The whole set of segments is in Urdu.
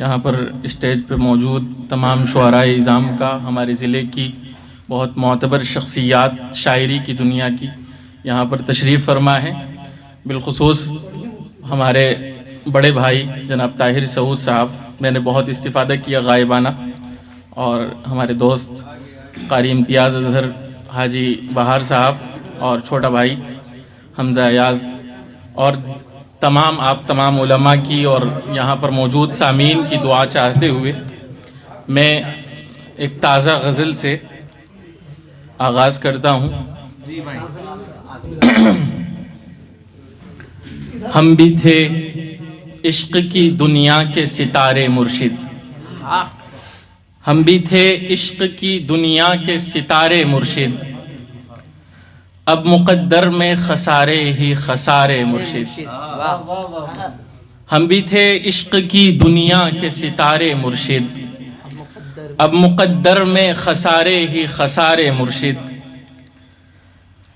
یہاں پر اسٹیج پہ موجود تمام شعراء اعظام کا، ہمارے ضلع کی بہت معتبر شخصیات شاعری کی دنیا کی یہاں پر تشریف فرما ہے، بالخصوص ہمارے بڑے بھائی جناب طاہر سعود صاحب، میں نے بہت استفادہ کیا غائبانہ، اور ہمارے دوست قاری امتیاز اظہر حاجی بہار صاحب اور چھوٹا بھائی حمزہ ایاز، اور آپ تمام علماء کی اور یہاں پر موجود سامعین کی دعا چاہتے ہوئے میں ایک تازہ غزل سے آغاز کرتا ہوں۔ ہم بھی تھے عشق کی دنیا کے ستارے مرشد، ہم بھی تھے عشق کی دنیا کے ستارے مرشد، اب مقدر میں خسارے ہی خسارے مرشد۔ ہم بھی تھے عشق کی دنیا کے ستارے مرشد، اب مقدر میں خسارے ہی خسارے مرشد۔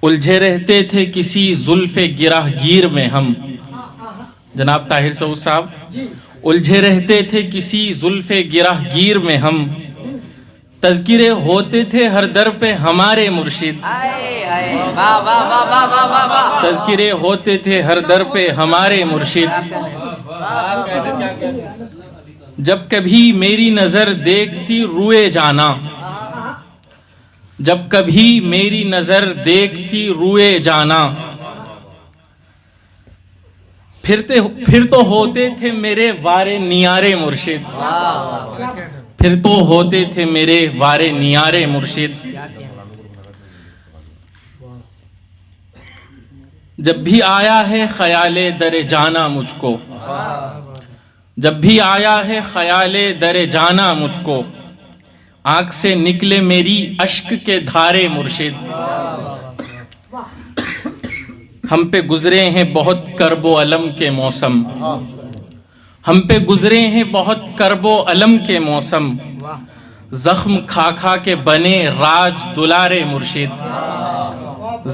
الجھے رہتے تھے کسی زلف گرہ گیر میں ہم، جناب طاہر سعود صاحب، الجھے رہتے تھے کسی زلف گرہ گیر میں ہم، تذکرے ہوتے تھے ہر در پہ ہمارے مرشد، تذکرے ہوتے تھے ہر در پہ ہمارے مرشد۔ جب کبھی میری نظر دیکھتی روئے جانا، جب کبھی میری نظر دیکھتی روئے جانا، پھر تو ہوتے تھے میرے وارے نیارے مرشد، پھر تو ہوتے تھے میرے وارے نیارے مرشد۔ جب بھی آیا ہے خیال در جانا مجھ کو، جب بھی آیا ہے خیال در جانا مجھ کو، آنکھ سے نکلے میری اشک کے دھارے مرشد۔ ہم پہ گزرے ہیں بہت کرب و الم کے موسم، ہم پہ گزرے ہیں بہت کرب و الم کے موسم، زخم کھا کھا کے بنے راج دلارے مرشد،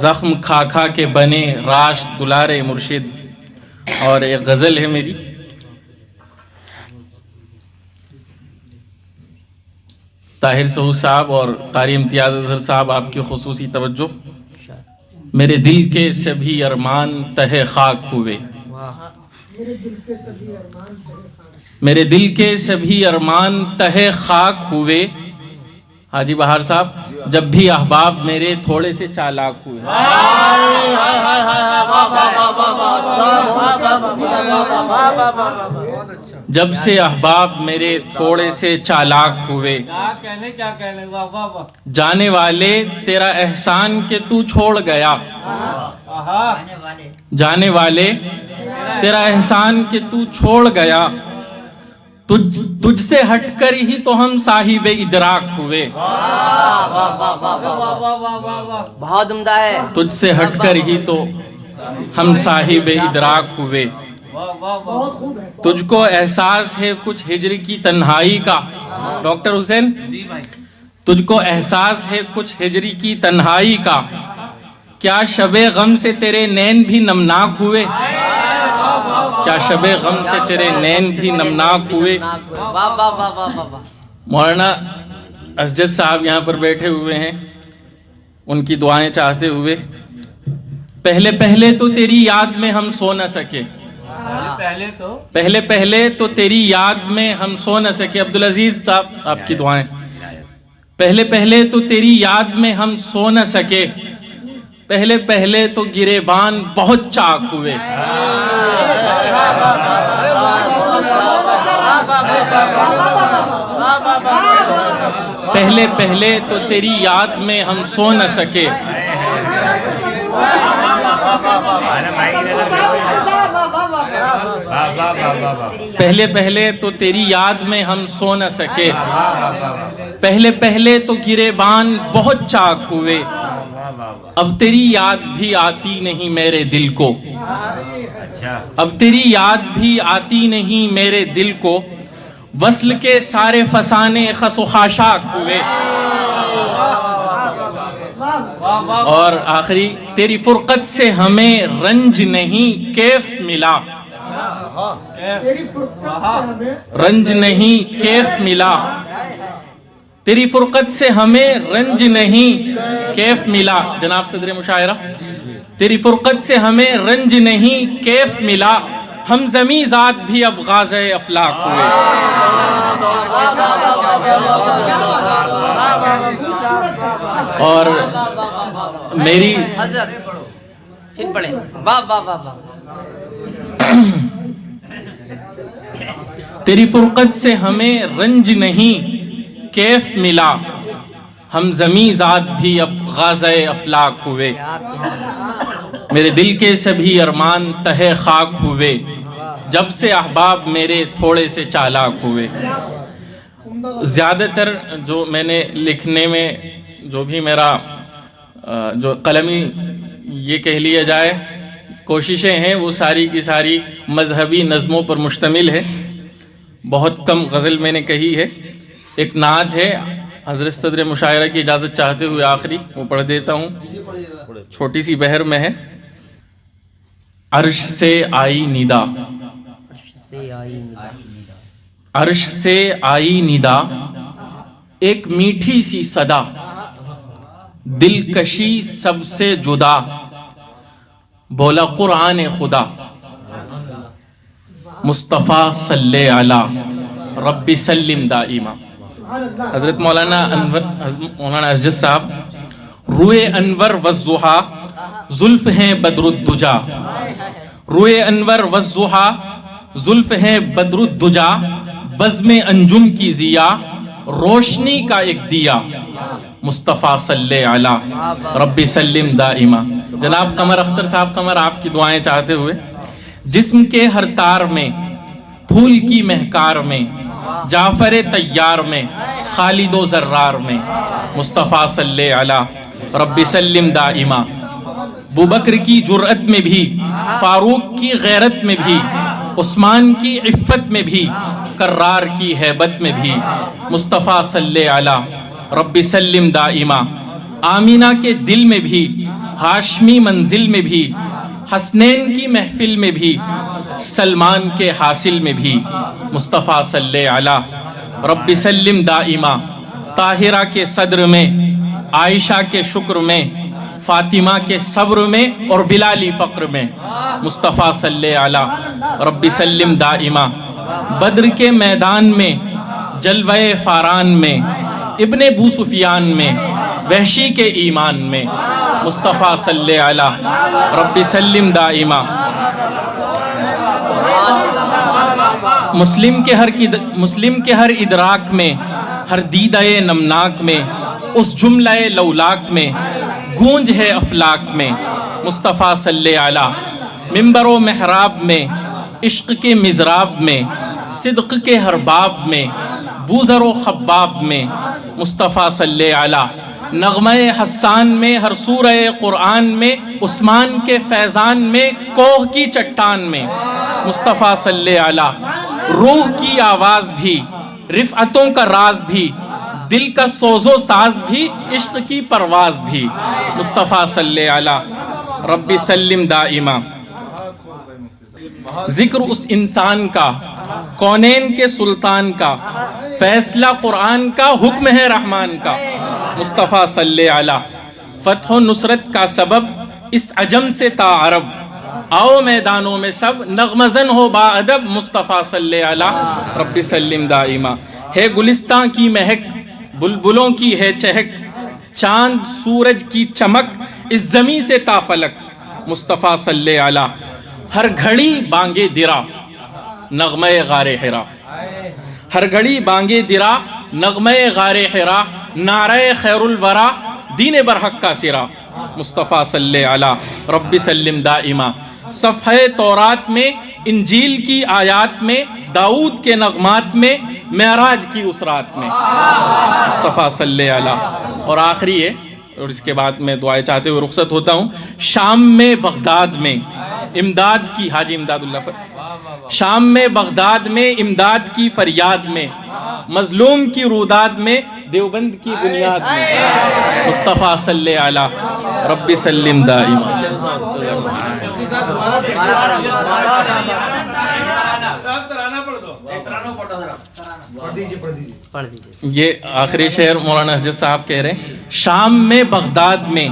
زخم کھا کھا کے بنے راج دلارے مرشد۔ اور ایک غزل ہے میری، طاہر سعود صاحب اور قاری امتیاز اظہر صاحب آپ کی خصوصی توجہ۔ میرے دل کے سبھی ارمان تہے خاک ہوئے، میرے دل کے سبھی ارمان تہے خاک ہوئے، حاجی بہار صاحب، جب بھی احباب میرے تھوڑے سے چالاک ہوئے، جب سے احباب میرے تھوڑے سے چالاک ہوئے، جانے والے تیرا احسان کہ تو چھوڑ گیا، جانے والے تیرا احسان کہ تو چھوڑ گیا، تجھ سے ہٹ کر ہی تو ہم صاحب ادراک ہوئے، بہت عمدہ ہے، تجھ سے ہٹ کر ہی تو ہم صاحب ادراک ہوئے۔ تجھ کو احساس ہے کچھ ہجر کی تنہائی کا، ڈاکٹر حسین، تجھ کو احساس ہے کچھ ہجری کی تنہائی کا، کیا شب غم سے تیرے نین بھی نمناک ہوئے، کیا شب غم سے تیرے نین بھی نمناک ہوئے۔ مولانا اسجد صاحب یہاں پر بیٹھے ہوئے ہیں، ان کی دعائیں چاہتے ہوئے، پہلے پہلے تو تیری یاد میں ہم سو نہ سکے، پہلے پہلے تو تیری یاد میں ہم سو نہ سکے، عبدالعزیز صاحب آپ کی دعائیں، پہلے پہلے تو تیری یاد میں ہم سو نہ سکے، پہلے پہلے تو گریبان بہت چاک ہوئے، پہلے پہلے تو تیری یاد میں ہم سو نہ سکے، پہلے پہلے تو تیری یاد میں ہم سو نہ سکے، پہلے پہلے تو گریبان بہت چاک ہوئے، اب تیری یاد بھی آتی نہیں میرے دل کو، اب تیری یاد بھی آتی نہیں میرے دل کو، وصل کے سارے فسانے خس و خاشاک ہوئے، اور آخری، تیری فرقت سے ہمیں رنج نہیں کیف ملا، رنج نہیں کیف ملا، تیری فرقت سے ہمیں رنج نہیں کیف ملا. جناب صدر مشاعرہ، تیری فرقت سے ہمیں رنج نہیں کیف ملا، ہم زمیں ذات بھی اب غازۂ افلاک ہوئے. اور میری حضرت پھر پڑھیں. واہ واہ واہ واہ. تیری فرقت سے ہمیں رنج نہیں کیف ملا، ہم زمیں ذات بھی اب غازۂ افلاک ہوئے. میرے دل کے سبھی ارمان تہہ خاک ہوئے، جب سے احباب میرے تھوڑے سے چالاک ہوئے. زیادہ تر جو میں نے لکھنے میں جو بھی میرا جو قلمی یہ کہہ لیا جائے کوششیں ہیں، وہ ساری کی ساری مذہبی نظموں پر مشتمل ہے. بہت کم غزل میں نے کہی ہے. ایک نعت ہے، حضرت صدر مشاعرہ کی اجازت چاہتے ہوئے آخری وہ پڑھ دیتا ہوں، چھوٹی سی بحر میں ہے. عرش سے آئی ندا، عرش سے آئی ندا، ایک میٹھی سی صدا، دلکشی سب سے جدا، بولا قرآن خدا. مصطفیٰ صلی علی رب سلم دائما. حضرت مولانا اسجد صاحب، روئے انور والضحیٰ زلف ہیں بدر الدجا، روئے انور والضحیٰ زلف ہیں بدر الدجا، بزم انجم کی ضیا، روشنی کا ایک دیا، مصطفیٰ صلی علی رب سلم دائما. جناب قمر اختر صاحب قمر، آپ کی دعائیں چاہتے ہوئے، جسم کے ہر تار میں، پھول کی مہکار میں، جعفر طیار میں، خالد و زرار میں، مصطفیٰ صلی علی رب سلم دائما. ابوبکر کی جرأت میں بھی، فاروق کی غیرت میں بھی، عثمان کی عفت میں بھی، کرار کی ہیبت میں بھی، مصطفیٰ صلی علی رب سلم دائما. آمینہ کے دل میں بھی، ہاشمی منزل میں بھی، حسنین کی محفل میں بھی، سلمان کے حاصل میں بھی، مصطفیٰ صلی علی رب سلم دائما. طاہرہ کے صدر میں، عائشہ کے شکر میں، فاطمہ کے صبر میں، اور بلالی فقر میں، مصطفیٰ صلی علی رب سلم دائما. بدر کے میدان میں، جلوہ فاران میں، ابن ابو سفیان میں، وحشی کے ایمان میں، مصطفیٰ صلی علی رب سلم دائما. مسلم کے ہر ادراک میں، ہر دیدہ نمناک میں، اس جملہ لولاک میں، گونج ہے افلاک میں، مصطفیٰ صلی علی. منبر و محراب میں، عشق کے مزراب میں، صدق کے ہر باب میں، بوذر و خباب میں، مصطفیٰ صلی علی. نغمہ حسان میں، ہر سورہ قرآن میں، عثمان کے فیضان میں، کوہ کی چٹان میں، مصطفیٰ صلی علی. روح کی آواز بھی، رفعتوں کا راز بھی، دل کا سوز و ساز بھی، عشق کی پرواز بھی، مصطفیٰ صلی علی رب سلم دائما. ذکر اس انسان کا، کونین کے سلطان کا، فیصلہ قرآن کا، حکم ہے رحمان کا، مصطفیٰ صلی علی. فتح و نصرت کا سبب اس عجم سے تا عرب، آؤ میدانوں میں سب نغمہ زن ہو با ادب، مصطفیٰ صلی علی رب سلم دائما. ہے گلستان کی مہک، بلبلوں کی ہے چہک، چاند سورج کی چمک، اس زمیں سے تا فلک، مصطفیٰ صلی علی. ہر گھڑی بانگے درا، نغمہ غار حرا، ہر گھڑی بانگے درا، نغمہ غار حرا، نعرہ خیر الورا، دین برحق کا سرا، مصطفیٰ صلی علی رب سلم دائما. صفحہ تورات میں، انجیل کی آیات میں، داؤد کے نغمات میں، معراج کی اس رات میں، مصطفیٰ صلی علی. اور آخری ہے، اور اس کے بعد میں دعائیں چاہتے ہوئے رخصت ہوتا ہوں. شام میں بغداد میں امداد کی، حاجی امداد اللہ، شام میں بغداد میں امداد کی فریاد میں، مظلوم کی روداد میں، دیوبند کی بنیاد میں، مصطفیٰ صلی علی رب سلم دائما. پڑھ دیجیے. یہ آخری شعر مولانا اسجد صاحب کہہ رہے ہیں. شام میں بغداد میں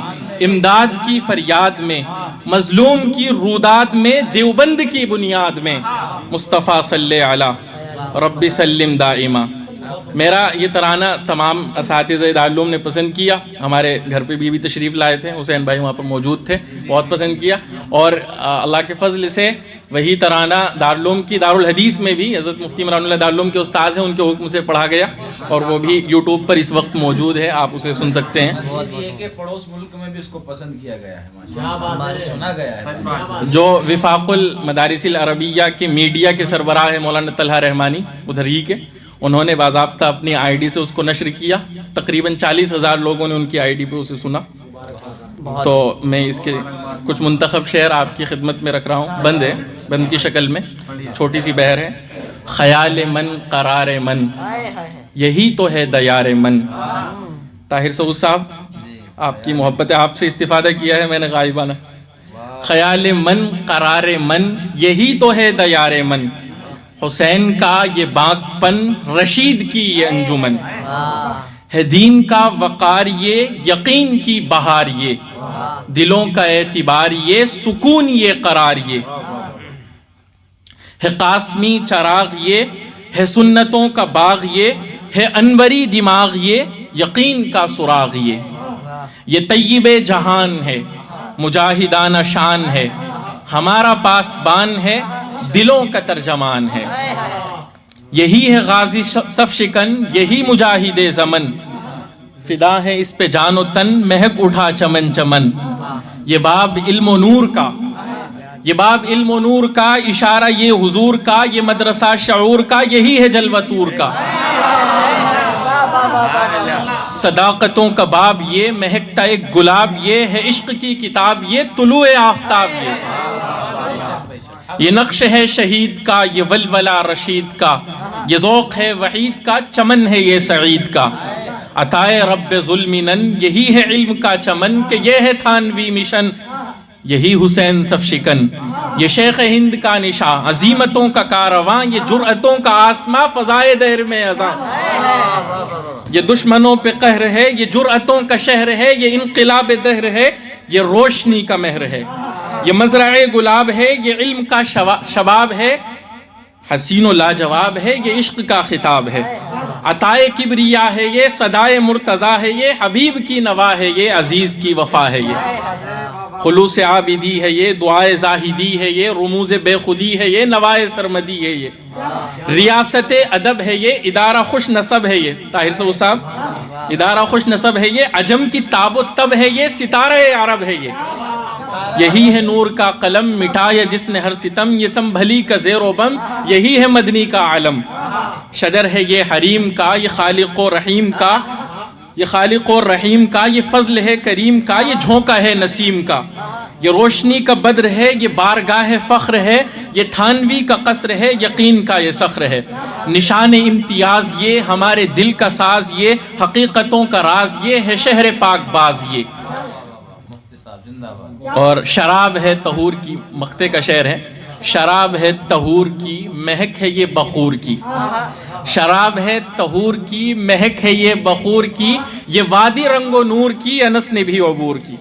امداد کی فریاد میں مظلوم کی روداد میں دیوبند کی بنیاد میں مصطفیٰ صلی علی رب سلم دائما. میرا یہ ترانہ تمام اساتذہ دارالعلوم نے پسند کیا. ہمارے گھر پہ بھی تشریف لائے تھے, حسین بھائی وہاں پر موجود تھے, بہت پسند کیا. اور اللہ کے فضل سے وہی ترانہ دارالعلوم کی دارالحدیث میں بھی حضرت مفتی مولانا اللہ دارالعلوم کے استاذ ہیں, ان کے حکم سے پڑھا گیا, اور وہ بھی یوٹیوب پر اس وقت موجود ہے, آپ اسے سن سکتے ہیں. کہ پڑوس ملک میں بھی اس کو پسند کیا گیا ہے, سنا گیا ہے. جو وفاق المدارس العربیہ کے میڈیا کے سربراہ ہے مولانا طلحہ رحمانی, ادھر ہی کے, انہوں نے باضابطہ اپنی آئی ڈی سے اس کو نشر کیا. تقریباً 40,000 لوگوں نے ان کی آئی ڈی پہ اسے سنا. تو میں اس کے کچھ منتخب شعر آپ کی خدمت میں رکھ رہا ہوں. بند ہے, بند کی شکل میں, چھوٹی سی بہر ہے. خیال من قرار من یہی تو ہے دیار من. طاہر سعود صاحب, آپ کی محبت ہے, آپ سے استفادہ کیا ہے میں نے غائبانہ. خیال من قرار من یہی تو ہے دیار من. حسین کا یہ باغ پن رشید کی یہ انجمن. ہے دین کا وقار یہ یقین کی بہار یہ. دلوں کا اعتبار یہ سکون یہ قرار یہ. ہے قاسمی چراغ یہ ہے سنتوں کا باغ یہ. ہے انوری دماغ یہ یقین کا سراغ یہ. یہ طیب جہان ہے مجاہدانہ شان ہے. ہمارا پاسبان ہے دلوں کا ترجمان ہے. یہی ہے غازی صف شکن یہی مجاہد زمن. فدا ہے اس پہ جان و تن مہک اٹھا چمن چمن. یہ باب علم و نور کا, یہ باب علم و نور کا, اشارہ یہ حضور کا, یہ مدرسہ شعور کا, یہی ہے جلوہ طور کا. صداقتوں کا باب یہ مہکتا ایک گلاب یہ. ہے عشق کی کتاب یہ طلوع آفتاب یہ. یہ نقش ہے شہید کا یہ ولولہ رشید کا. یہ ذوق ہے وحید کا چمن ہے یہ سعید کا. عطائے رب ظلمنن یہی ہے علم کا چمن کہ یہ ہے تھانوی مشن. یہی حسین صف شکن یہ شیخ ہند کا نشاں. عظیمتوں کا کارواں یہ جرأتوں کا آسماں فضائے دہر میں ازاں. یہ دشمنوں پہ قہر ہے یہ جرأتوں کا شہر ہے. یہ انقلاب دہر ہے یہ روشنی کا مہر ہے. یہ مزرع گلاب ہے یہ علم کا شباب ہے. حسین و لاجواب ہے یہ عشق کا خطاب ہے. عطائے کبریا ہے یہ صدائے مرتضیٰ ہے یہ. حبیب کی نوا ہے یہ عزیز کی وفا ہے یہ. خلوص عابدی ہے یہ دعائے زاہدی ہے یہ. رموز بے خودی ہے یہ نوائے سرمدی ہے یہ. ریاست ادب ہے یہ ادارہ خوش نصب ہے یہ. طاہر سعود صاحب, ادارہ خوش نصب ہے یہ. عجم کی تاب و تب ہے یہ ستارہ عرب ہے یہ. یہی ہے نور کا قلم مٹایا جس نے ہر ستم. یہ سنبھلی کا زیر و بم یہی ہے مدنی کا عالم. شجر ہے یہ حریم کا یہ خالق و رحیم کا. یہ خالق و رحیم کا یہ فضل ہے کریم کا. یہ جھونکا ہے نسیم کا. یہ روشنی کا بدر ہے یہ بارگاہ فخر ہے. یہ تھانوی کا قصر ہے یقین کا یہ صخر ہے. نشان امتیاز یہ ہمارے دل کا ساز یہ. حقیقتوں کا راز یہ ہے شہر پاک باز یہ. اور شراب ہے طہور کی, مقطع کا شعر ہے. شراب ہے طہور کی مہک ہے یہ بخور کی. شراب ہے طہور کی مہک ہے یہ بخور کی. یہ وادی رنگ و نور کی انس نے بھی عبور کی.